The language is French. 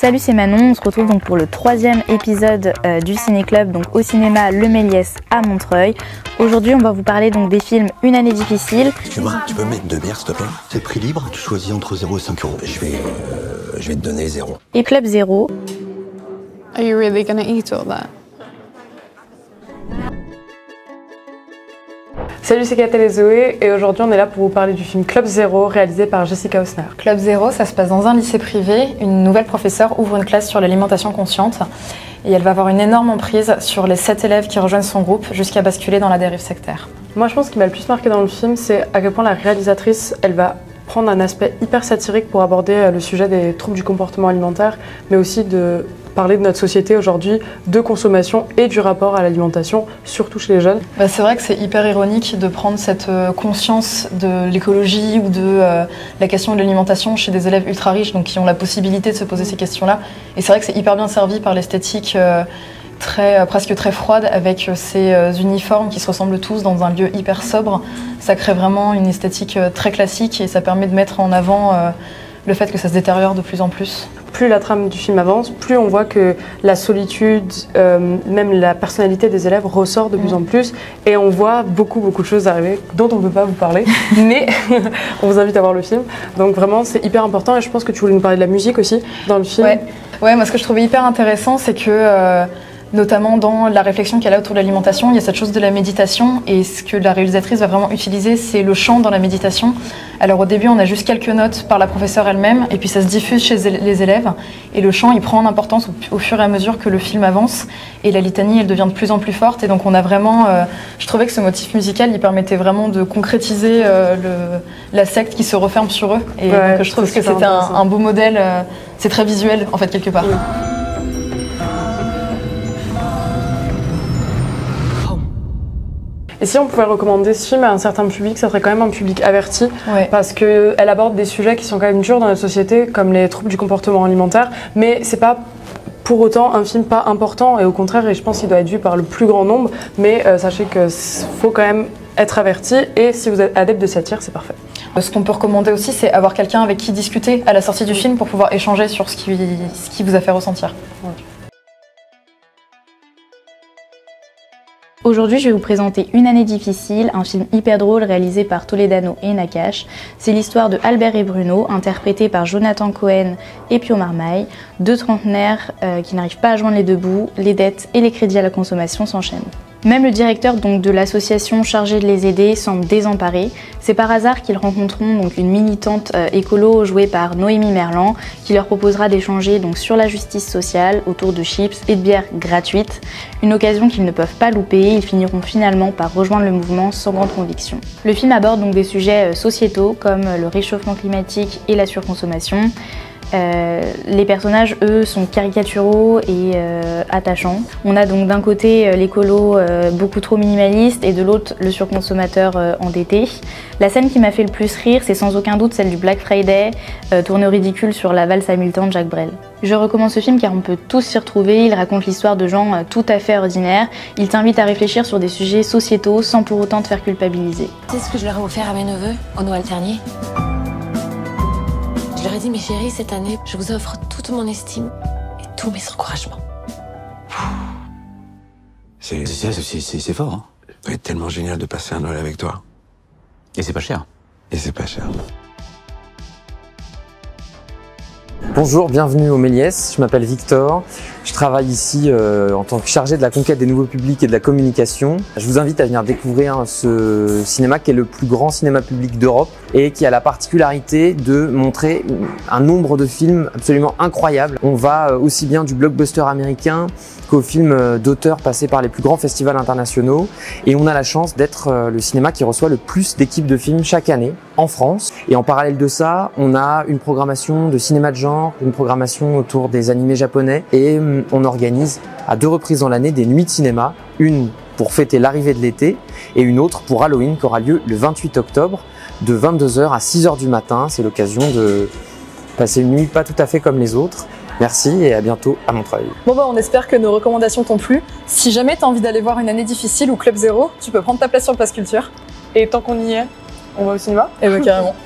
Salut, c'est Manon, on se retrouve donc pour le 3e épisode du Ciné Club, donc au cinéma Le Méliès à Montreuil. Aujourd'hui, on va vous parler donc des films Une année difficile. Excuse-moi, tu peux me mettre 2 bières s'il te plaît? C'est prix libre, tu choisis entre 0 et 5 euros. Je vais te donner 0. Et Club Zéro. Are you really gonna eat all that? Salut, c'est Catel et Zoé et aujourd'hui on est là pour vous parler du film Club Zéro réalisé par Jessica Hausner. Club Zéro, ça se passe dans un lycée privé. Une nouvelle professeure ouvre une classe sur l'alimentation consciente et elle va avoir une énorme emprise sur les 7 élèves qui rejoignent son groupe jusqu'à basculer dans la dérive sectaire. Moi je pense ce qui m'a le plus marqué dans le film, c'est à quel point la réalisatrice, elle va prendre un aspect hyper satirique pour aborder le sujet des troubles du comportement alimentaire, mais aussi de parler de notre société aujourd'hui, de consommation et du rapport à l'alimentation, surtout chez les jeunes. C'est vrai que c'est hyper ironique de prendre cette conscience de l'écologie ou de la question de l'alimentation chez des élèves ultra riches, donc qui ont la possibilité de se poser ces questions-là. Et c'est vrai que c'est hyper bien servi par l'esthétique presque très froide, avec ces uniformes qui se ressemblent tous dans un lieu hyper sobre. Ça crée vraiment une esthétique très classique et ça permet de mettre en avant le fait que ça se détériore de plus en plus. Plus la trame du film avance, plus on voit que la solitude, même la personnalité des élèves ressort de plus en plus et on voit beaucoup de choses arriver dont on ne peut pas vous parler, mais on vous invite à voir le film. Donc vraiment c'est hyper important et je pense que tu voulais nous parler de la musique aussi dans le film. Ouais, moi ce que je trouvais hyper intéressant c'est que notamment dans la réflexion qu'elle a autour de l'alimentation, il y a cette chose de la méditation et ce que la réalisatrice va vraiment utiliser, c'est le chant dans la méditation. Alors au début, on a juste quelques notes par la professeure elle-même et puis ça se diffuse chez les élèves et le chant, il prend en importance au fur et à mesure que le film avance et la litanie, elle devient de plus en plus forte et donc on a vraiment, je trouvais que ce motif musical, il permettait vraiment de concrétiser la secte qui se referme sur eux et donc, je trouve que c'était un beau modèle, c'est très visuel en fait quelque part. Et si on pouvait recommander ce film à un certain public, ça serait quand même un public averti, parce qu'elle aborde des sujets qui sont quand même durs dans notre société, comme les troubles du comportement alimentaire, mais c'est pas pour autant un film pas important, et au contraire, et je pense qu'il doit être vu par le plus grand nombre, mais sachez qu'il faut quand même être averti, et si vous êtes adepte de satire, c'est parfait. Ce qu'on peut recommander aussi, c'est avoir quelqu'un avec qui discuter à la sortie du film pour pouvoir échanger sur ce qui vous a fait ressentir. Aujourd'hui, je vais vous présenter Une année difficile, un film hyper drôle réalisé par Toledano et Nakache. C'est l'histoire de Albert et Bruno, interprétés par Jonathan Cohen et Pio Marmaille, deux trentenaires qui n'arrivent pas à joindre les deux bouts, les dettes et les crédits à la consommation s'enchaînent. Même le directeur donc, de l'association chargée de les aider semble désemparé. C'est par hasard qu'ils rencontreront donc, une militante écolo jouée par Noémie Merlan qui leur proposera d'échanger donc, sur la justice sociale autour de chips et de bières gratuites. Une occasion qu'ils ne peuvent pas louper, ils finiront finalement par rejoindre le mouvement sans grande conviction. Le film aborde donc des sujets sociétaux comme le réchauffement climatique et la surconsommation. Les personnages, eux, sont caricaturaux et attachants. On a donc d'un côté l'écolo beaucoup trop minimaliste et de l'autre le surconsommateur endetté. La scène qui m'a fait le plus rire, c'est sans aucun doute celle du Black Friday, tournée au ridicule sur la valse à 1000 temps de Jacques Brel. Je recommande ce film car on peut tous s'y retrouver, il raconte l'histoire de gens tout à fait ordinaires. Il t'invite à réfléchir sur des sujets sociétaux sans pour autant te faire culpabiliser. C'est ce que je leur ai offert à mes neveux au Noël dernier. Je leur ai dit, mes chéris, cette année, je vous offre toute mon estime et tous mes encouragements. C'est fort, hein. Ça va être tellement génial de passer un Noël avec toi. Et c'est pas cher. Et c'est pas cher. Bonjour, bienvenue au Méliès, je m'appelle Victor. Je travaille ici en tant que chargé de la conquête des nouveaux publics et de la communication. Je vous invite à venir découvrir ce cinéma qui est le plus grand cinéma public d'Europe et qui a la particularité de montrer un nombre de films absolument incroyables. On va aussi bien du blockbuster américain qu'aux films d'auteurs passés par les plus grands festivals internationaux et on a la chance d'être le cinéma qui reçoit le plus d'équipes de films chaque année en France. Et en parallèle de ça, on a une programmation de cinéma de genre, une programmation autour des animés japonais et on organise à 2 reprises dans l'année des nuits de cinéma, une pour fêter l'arrivée de l'été et une autre pour Halloween qui aura lieu le 28 octobre de 22h à 6h du matin. C'est l'occasion de passer une nuit pas tout à fait comme les autres. Merci et à bientôt à Montreuil. On espère que nos recommandations t'ont plu. Si jamais tu as envie d'aller voir Une année difficile ou Club Zéro, tu peux prendre ta place sur le Pass Culture. Et tant qu'on y est, on va au cinéma? Et carrément.